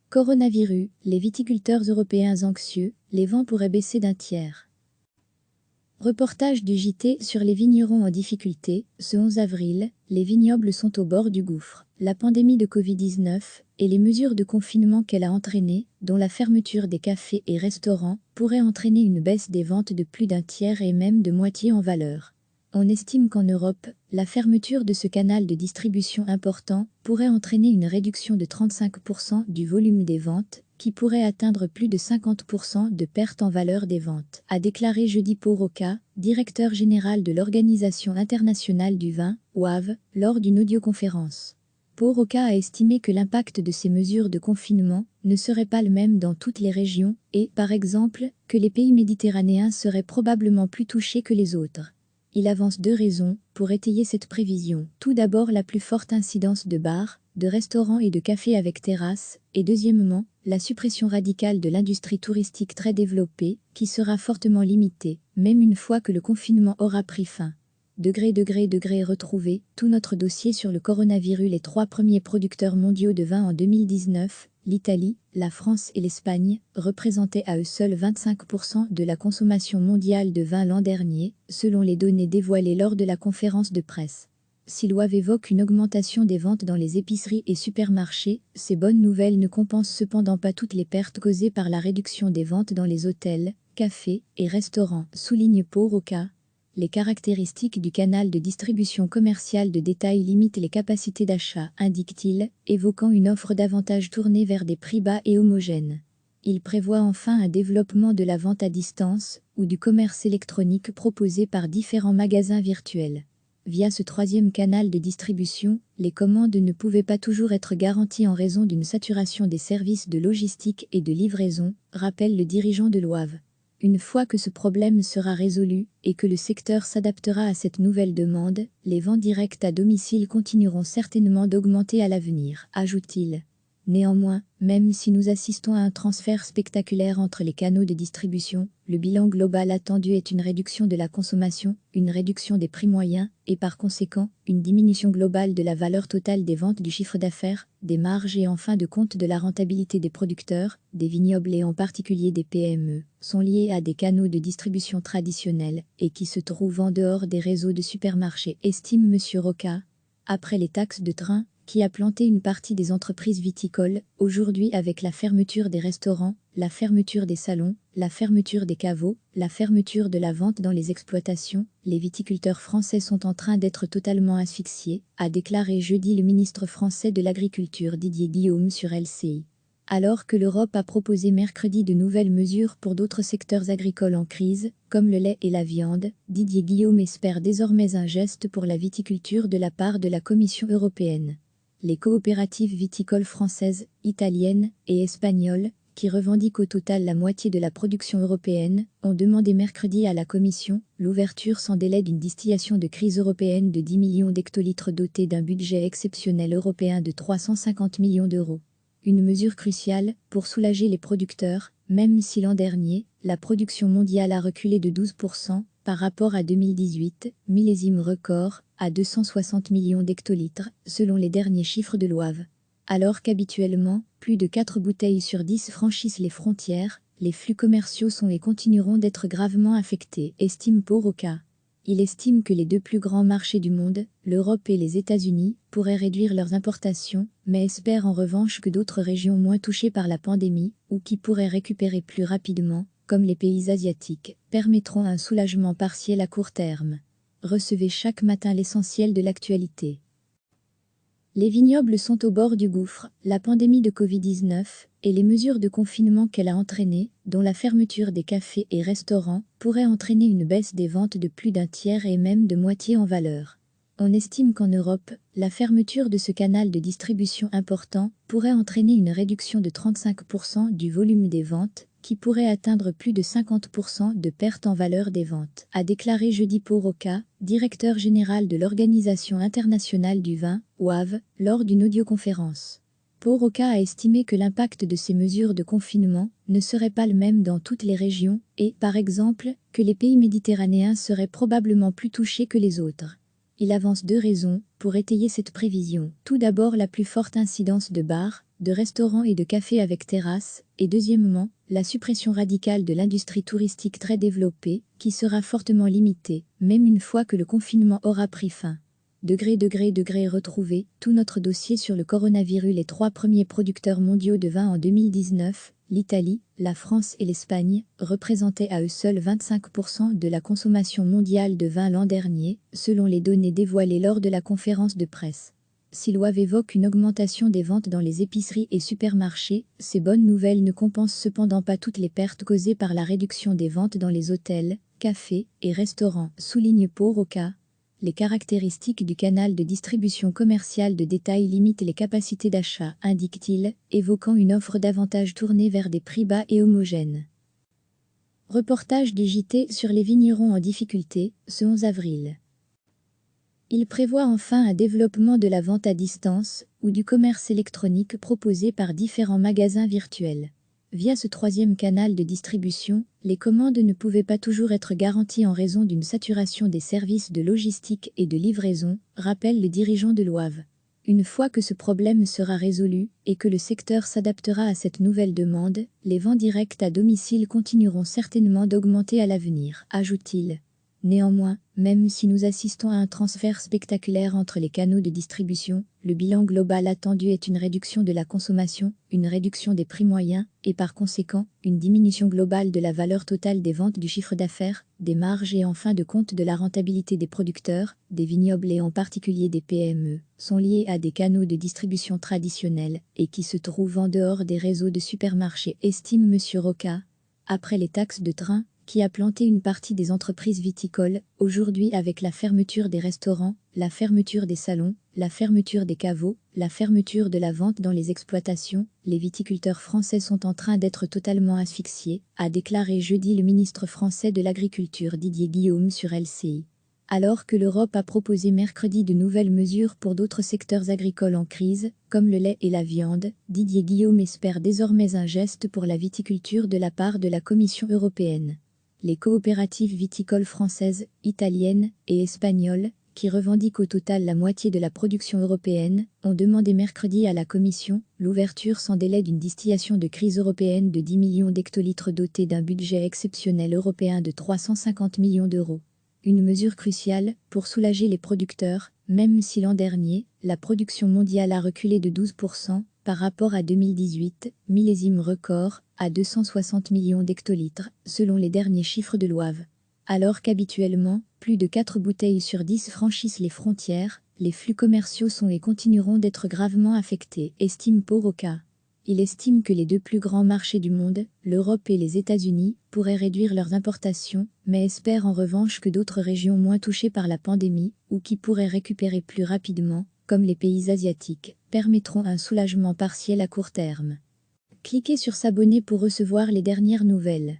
Coronavirus, les viticulteurs européens anxieux, les vents pourraient baisser d'un tiers. Reportage du JT sur les vignerons en difficulté. Ce 11 avril, les vignobles sont au bord du gouffre. La pandémie de Covid-19 et les mesures de confinement qu'elle a entraînées, dont la fermeture des cafés et restaurants, pourraient entraîner une baisse des ventes de plus d'un tiers et même de moitié en valeur. On estime qu'en Europe, la fermeture de ce canal de distribution important pourrait entraîner une réduction de 35% du volume des ventes, qui pourrait atteindre plus de 50% de perte en valeur des ventes, a déclaré jeudi Pau Roca, directeur général de l'Organisation internationale du vin, OAV, lors d'une audioconférence. Pau Roca a estimé que l'impact de ces mesures de confinement ne serait pas le même dans toutes les régions et, par exemple, que les pays méditerranéens seraient probablement plus touchés que les autres. Il avance deux raisons pour étayer cette prévision. Tout d'abord, la plus forte incidence de bars, de restaurants et de cafés avec terrasse, et deuxièmement, la suppression radicale de l'industrie touristique très développée, qui sera fortement limitée, même une fois que le confinement aura pris fin. Retrouvé tout notre dossier sur le coronavirus. Les trois premiers producteurs mondiaux de vin en 2019, l'Italie, la France et l'Espagne, représentaient à eux seuls 25% de la consommation mondiale de vin l'an dernier, selon les données dévoilées lors de la conférence de presse. Si l'OAV évoque une augmentation des ventes dans les épiceries et supermarchés, ces bonnes nouvelles ne compensent cependant pas toutes les pertes causées par la réduction des ventes dans les hôtels, cafés et restaurants, souligne Pau Roca. Les caractéristiques du canal de distribution commerciale de détail limitent les capacités d'achat, indique-t-il, évoquant une offre davantage tournée vers des prix bas et homogènes. Il prévoit enfin un développement de la vente à distance ou du commerce électronique proposé par différents magasins virtuels. Via ce troisième canal de distribution, les commandes ne pouvaient pas toujours être garanties en raison d'une saturation des services de logistique et de livraison, rappelle le dirigeant de l'OAV. Une fois que ce problème sera résolu et que le secteur s'adaptera à cette nouvelle demande, les ventes directes à domicile continueront certainement d'augmenter à l'avenir, ajoute-t-il. Néanmoins, même si nous assistons à un transfert spectaculaire entre les canaux de distribution, le bilan global attendu est une réduction de la consommation, une réduction des prix moyens et par conséquent, une diminution globale de la valeur totale des ventes, du chiffre d'affaires, des marges et en fin de compte de la rentabilité des producteurs, des vignobles et en particulier des PME, sont liés à des canaux de distribution traditionnels et qui se trouvent en dehors des réseaux de supermarchés, estime M. Roca. Après les taxes de train, qui a planté une partie des entreprises viticoles, aujourd'hui avec la fermeture des restaurants, la fermeture des salons, la fermeture des caveaux, la fermeture de la vente dans les exploitations, les viticulteurs français sont en train d'être totalement asphyxiés, a déclaré jeudi le ministre français de l'Agriculture Didier Guillaume sur LCI. Alors que l'Europe a proposé mercredi de nouvelles mesures pour d'autres secteurs agricoles en crise, comme le lait et la viande, Didier Guillaume espère désormais un geste pour la viticulture de la part de la Commission européenne. Les coopératives viticoles françaises, italiennes et espagnoles, qui revendiquent au total la moitié de la production européenne, ont demandé mercredi à la Commission l'ouverture sans délai d'une distillation de crise européenne de 10 millions d'hectolitres dotée d'un budget exceptionnel européen de 350 millions d'euros. Une mesure cruciale pour soulager les producteurs, même si l'an dernier, la production mondiale a reculé de 12% par rapport à 2018, millésime record, à 260 millions d'hectolitres, selon les derniers chiffres de l'OAV. Alors qu'habituellement, plus de 4 bouteilles sur 10 franchissent les frontières, les flux commerciaux sont et continueront d'être gravement affectés, estime Pau Roca. Il estime que les deux plus grands marchés du monde, l'Europe et les États-Unis, pourraient réduire leurs importations, mais espère en revanche que d'autres régions moins touchées par la pandémie, ou qui pourraient récupérer plus rapidement, comme les pays asiatiques, permettront un soulagement partiel à court terme. Recevez chaque matin l'essentiel de l'actualité. Les vignobles sont au bord du gouffre, la pandémie de Covid-19 et les mesures de confinement qu'elle a entraînées, dont la fermeture des cafés et restaurants, pourraient entraîner une baisse des ventes de plus d'un tiers et même de moitié en valeur. On estime qu'en Europe, la fermeture de ce canal de distribution important pourrait entraîner une réduction de 35% du volume des ventes, qui pourrait atteindre plus de 50% de perte en valeur des ventes, a déclaré jeudi Pau Roca, directeur général de l'Organisation internationale du vin, OAV, lors d'une audioconférence. Pau Roca a estimé que l'impact de ces mesures de confinement ne serait pas le même dans toutes les régions et, par exemple, que les pays méditerranéens seraient probablement plus touchés que les autres. Il avance deux raisons pour étayer cette prévision. Tout d'abord, la plus forte incidence de bars, de restaurants et de cafés avec terrasse, et deuxièmement, la suppression radicale de l'industrie touristique très développée, qui sera fortement limitée, même une fois que le confinement aura pris fin. Degré retrouvé, tout notre dossier sur le coronavirus. Les 3 premiers producteurs mondiaux de vin en 2019, l'Italie, la France et l'Espagne, représentaient à eux seuls 25% de la consommation mondiale de vin l'an dernier, selon les données dévoilées lors de la conférence de presse. Si l'OAV évoque une augmentation des ventes dans les épiceries et supermarchés, ces bonnes nouvelles ne compensent cependant pas toutes les pertes causées par la réduction des ventes dans les hôtels, cafés et restaurants, souligne Pau Roca. Les caractéristiques du canal de distribution commerciale de détail limitent les capacités d'achat, indique-t-il, évoquant une offre davantage tournée vers des prix bas et homogènes. Reportage du JT sur les vignerons en difficulté, ce 11 avril. Il prévoit enfin un développement de la vente à distance ou du commerce électronique proposé par différents magasins virtuels. Via ce troisième canal de distribution, les commandes ne pouvaient pas toujours être garanties en raison d'une saturation des services de logistique et de livraison, rappelle le dirigeant de l'OAV. Une fois que ce problème sera résolu et que le secteur s'adaptera à cette nouvelle demande, les ventes directes à domicile continueront certainement d'augmenter à l'avenir, ajoute-t-il. Néanmoins, même si nous assistons à un transfert spectaculaire entre les canaux de distribution, le bilan global attendu est une réduction de la consommation, une réduction des prix moyens, et par conséquent, une diminution globale de la valeur totale des ventes, du chiffre d'affaires, des marges et en fin de compte de la rentabilité des producteurs, des vignobles et en particulier des PME, sont liés à des canaux de distribution traditionnels et qui se trouvent en dehors des réseaux de supermarchés, estime M. Roca. Après les taxes de train, qui a planté une partie des entreprises viticoles, aujourd'hui avec la fermeture des restaurants, la fermeture des salons, la fermeture des caveaux, la fermeture de la vente dans les exploitations, les viticulteurs français sont en train d'être totalement asphyxiés, a déclaré jeudi le ministre français de l'Agriculture Didier Guillaume sur LCI. Alors que l'Europe a proposé mercredi de nouvelles mesures pour d'autres secteurs agricoles en crise, comme le lait et la viande, Didier Guillaume espère désormais un geste pour la viticulture de la part de la Commission européenne. Les coopératives viticoles françaises, italiennes et espagnoles, qui revendiquent au total la moitié de la production européenne, ont demandé mercredi à la Commission l'ouverture sans délai d'une distillation de crise européenne de 10 millions d'hectolitres dotée d'un budget exceptionnel européen de 350 millions d'euros. Une mesure cruciale pour soulager les producteurs, même si l'an dernier, la production mondiale a reculé de 12% par rapport à 2018, millésime record, à 260 millions d'hectolitres, selon les derniers chiffres de l'OAV. Alors qu'habituellement, plus de 4 bouteilles sur 10 franchissent les frontières, les flux commerciaux sont et continueront d'être gravement affectés, estime Pau Roca. Il estime que les 2 plus grands marchés du monde, l'Europe et les États-Unis, pourraient réduire leurs importations, mais espère en revanche que d'autres régions moins touchées par la pandémie, ou qui pourraient récupérer plus rapidement, comme les pays asiatiques, permettront un soulagement partiel à court terme. Cliquez sur s'abonner pour recevoir les dernières nouvelles.